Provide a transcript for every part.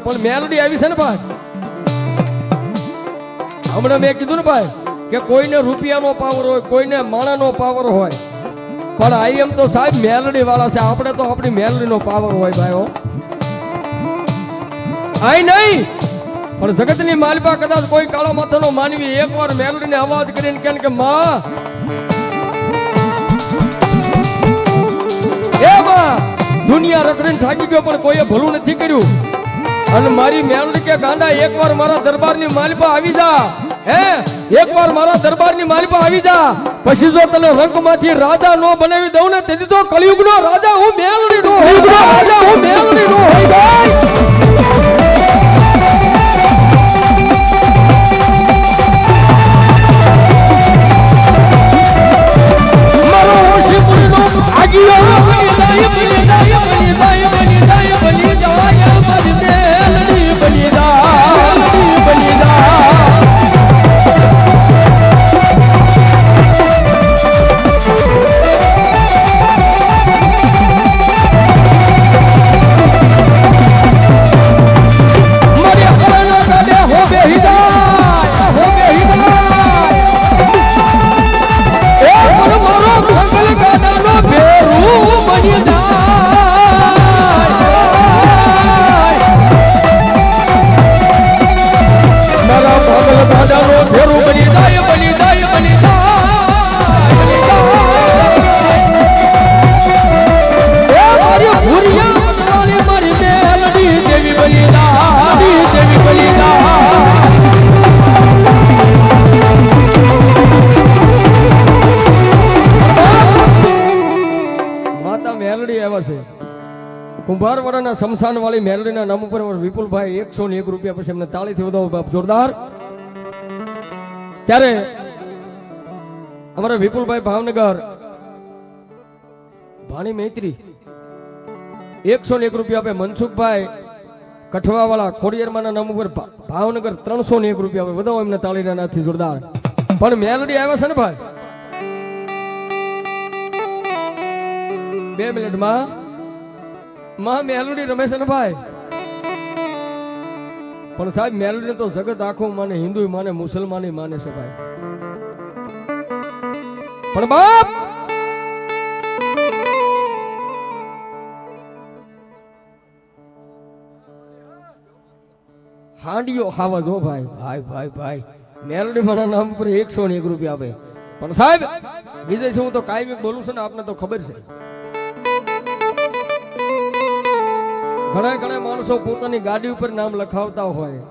પણ મેલોડી આવી છે ને ભાઈ, હમણાં મેં કીધું ને ભાઈ કે કોઈને રૂપિયાનો પાવર હોય, કોઈને માણાનો પાવર હોય, પણ આઈ એમ તો સાહેબ મેલોડી વાળા છે. આપણે તો આપણી મેલોડીનો પાવર હોય ભાઈઓ. આઈ નહીં પણ જગતની માલિપા કદાચ કોઈ કાળો માથાનો માનવી એકવાર મેલોડીને અવાજ કરીને કે માં એ માં દુનિયા રખડીને થાકી ગયો પણ કોઈએ ભલું નથી કર્યું, અને મારી મેલોડી કે ગાંડા એકવાર મારા દરબારની માલિપા આવી જા, હે એકવાર મારા દરબારની માલિપા આવી જા, પછી જો તને રંગમાંથી રાજા નો બનાવી દઉં ને તેથી તો કળિયુગનો રાજા હું મેલોડી નો રાજા હું મેલોડી નો હોય ભાઈ. કુંભારવાડાના શમશાન વાળી મેલડીના નામ ઉપર વિપુલભાઈ 101 રૂપિયા પછી એમને તાળીથી વધાવો બાપ જોરદાર. ત્યારે અમારા વિપુલભાઈ ભાવનગર ભાણી મૈત્રી 101 રૂપિયા આપે. મનસુખભાઈ કઠવા વાળા ખોડિયારમાંના નામ ઉપર ભાવનગર 301 રૂપિયા આપે. વધાવો એમને તાળીના નાથી જોરદાર. પણ મેલડી આવ્યા છે ને ભાઈ 2 મિનિટમાં માં મેલોડી રમે છે ને ભાઈ, પણ સાહેબ મેલોડી તો જગત આખું માને, હિન્દુ માને, મુસલમાની માને છે ભાઈ. પણ બાપ હાંડિયો ખાવા જો ભાઈ ભાઈ ભાઈ ભાઈ મેલોડી મારા નામ પર 101 રૂપિયા આપે. પણ સાહેબ વિજય છે, હું તો કાયમી બોલું છું ને, આપને તો ખબર છે. ઘણા માણસો પોતાની ગાડી ઉપર નામ લખાવતા હોય,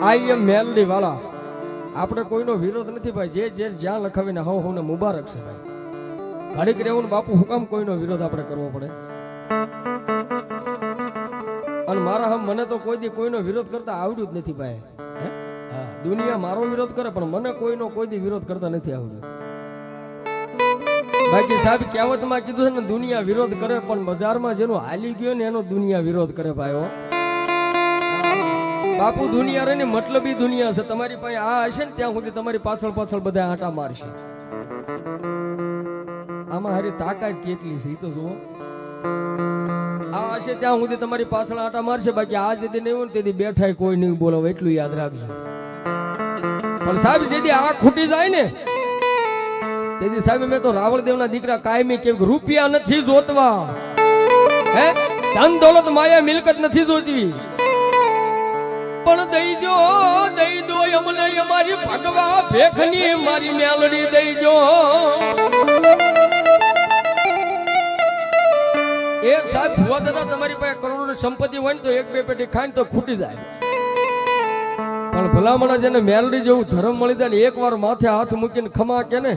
આઈ એમ મેલડી વાળા. આપણે કોઈનો વિરોધ નથી ભાઈ, જે જ્યાં લખાવીને હવને મુબારક છે ભાઈ. ઘડીક રહેવું બાપુ, હું કામ કોઈનો વિરોધ આપણે કરવો પડે? અને મારા હમ મને તો કોઈ દી કોઈનો વિરોધ કરતા આવડ્યું જ નથી ભાઈ. હા, દુનિયા મારો વિરોધ કરે પણ મને કોઈનો કોઈ દી વિરોધ કરતા નથી આવડ્યું. બાકી સાહેબ કહેવતમાં કીધું છે ને, દુનિયા વિરોધ કરે પણ બજારમાં જેનો હાલી ગયો ને એનો દુનિયા વિરોધ કરે ભાઈઓ. બાપુ દુનિયા રે ને મતલબી દુનિયા છે. તમારી પાસે આ હશે ને ત્યાં સુધી તમારી પાછળ પાછળ બધા આંટા મારશે. આમાં હારી તાકાત કેટલી છે એ તો જુઓ. આ હશે ત્યાં સુધી તમારી પાછળ આંટા મારશે, બાકી આ જેથી નહીં હોય ને તેથી બેઠાય કોઈ નહીં બોલાવે, એટલું યાદ રાખજો. પણ સાહેબ જેથી આ ખૂટી જાય ને તેથી સાહેબ મેં તો રાવણદેવના દીકરા કાયમી કેમ રૂપિયા નથી જોતવા, હે ધન દોલત માયા મિલકત નથી જોતી, પણ દઈ દો અમને અમારી ભગવા ભેખની મારી મેલડી દઈ દો. એ સાહેબ ભુવા દાદા તમારી પાસે કરોડોની સંપત્તિ હોય ને તો 1-2 પેટી ખાઈને તો ખૂટી જાય, પણ ભલામણ જેને મેલડી જેવું ધર્મ મળી જાય ને એકવાર માથે હાથ મૂકીને ખમા કે ને,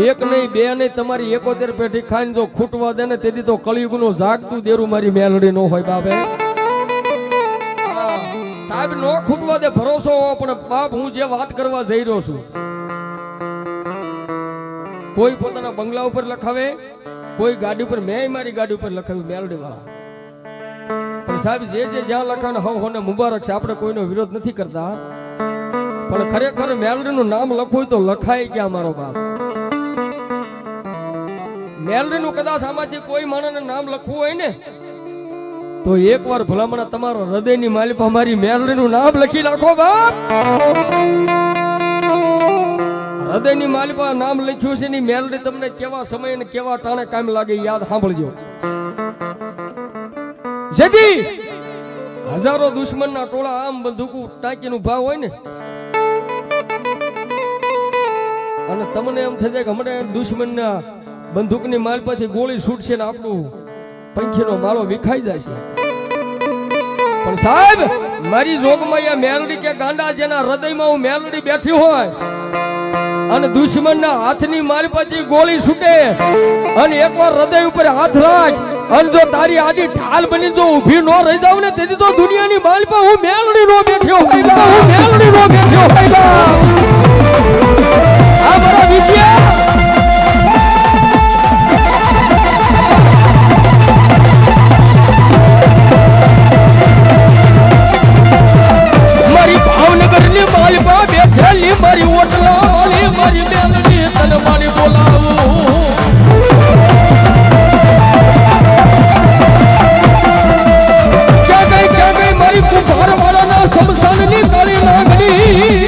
1 નહીં 2 નહીં તમારી 71 પેટી ખાઈને જો ખૂટવા દે ને તેથી તો કળિયુગનું જાગતું દેરું મારી મેલડી નો હોય બાપે. સાહેબ નો ખૂટવા દે ભરોસો, પણ બાપ હું જે વાત કરવા જઈ રહ્યો છું, કોઈ પોતાના બંગલા ઉપર લખાવે, કોઈ ગાડી ઉપર, મેં મારી ગાડી ઉપર લખાવ્યું મેલડી વાળા. પણ સાહેબ જે જ્યાં લખાવે હવને મુબારક છે. આપણે કોઈનો વિરોધ નથી કરતા, પણ ખરેખર મેલડીનું નામ લખવું હોય તો લખાય ક્યાં મારો બાપ? મેલડીનું કદાચ આમાંથી કોઈ માણસને નામ લખવું હોય ને તો એકવાર ભલામણ તમારો હૃદયની માલિપા મારી મેલડીનું નામ લખી નાખો બાપ. હૃદયની માલિપા નામ લખ્યું છે ની મેલડી તમને કેવા સમય અને કેવા ટાણે કામ લાગે યાદ સાંભળજો. જેથી હજારો દુશ્મનના ટોળા આમ બંદૂકો ટાંકીનું ભાવ હોય ને અને તમને એમ થઈ જાય કે હમણાં દુશ્મનના બંદૂકની માલપાથી ગોળી છૂટશે ને આપણું પંખીનો માળો વિખાઈ જશે. પણ સાહેબ મારી જોગમાં આ મેલડી કે ગાંડા જેના હૃદયમાં હું મેલડી બેઠી હોય અને દુશ્મનના હાથની માલપાથી ગોળી છૂટે અને એકવાર હૃદય ઉપર હાથ રાખ અને જો તારી આડી ઢાલ બની જો ઊભી નો રહી જાવ ને તેથી તો દુનિયાની માલપા હું મેલડી નો બેઠ્યો હોય, હું મેલડી નો બેઠ્યો હોય. આ મારા વિદ્યા મારી ભાવનગરની માલપા બેઠેલી મારી ઓટલા વાળી મારી મેલડી તને મારી બોલાવું. મારી કુંભાર વાળાના શમશાનની કાળી લાગણી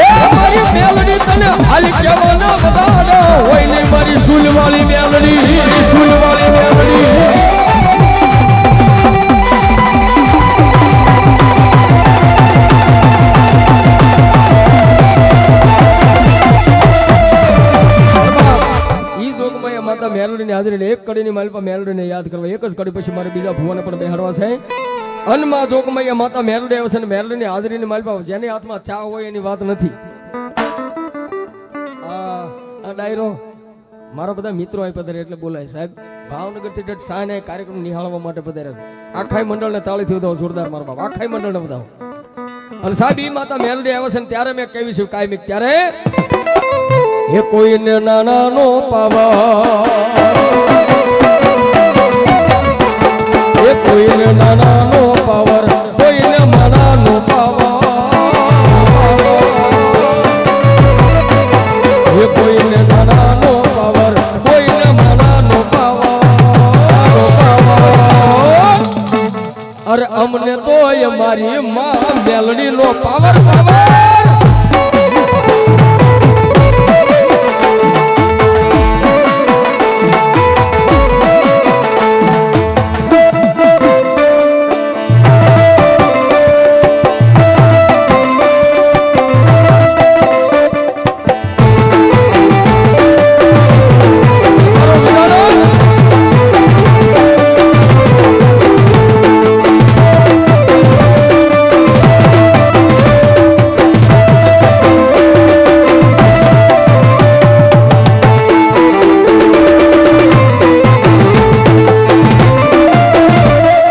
એ મારી મેલડી તને હાલ કહેવાના બધા હોય ને મારી સુલવાળી મેલડી, સુલવાળી મેલડી. મેલડીની હાજરીને એક કડીની માલપા મેલડીને યાદ કરવા, એક જ કડી પછી મારે બીજા ભુવાને પણ બેહાડવા છે. અનમાં જોગમાં માતા મેલડી આવે છે ને મેલડીની હાજરીની માલપા જેની હાથમાં ચા હોય એની વાત નથી. આ ડાયરો મારા બધા મિત્રો અહીં પધારે એટલે બોલાય સાહેબ ભાવનગર થી શા ને કાર્યક્રમ નિહાળવા માટે પધારે. આખાઈ મંડળને તાળીથી વધાવો જોરદાર મારા બાપ, આખાઈ મંડળને વધાવો. અને સાહેબ ઈ માતા મેલડી આવે છે ને ત્યારે મેં કેવી છું કાયમિક ત્યારે એ કોઈને નાના નો પાવા, એ કોઈને નાના નો પાવર, કોઈને માના નો પાવા, એ કોઈને નાના નો પાવર, કોઈને માના નો પાવા. અરે અમને તો મારી માં મેલડી નો પાવર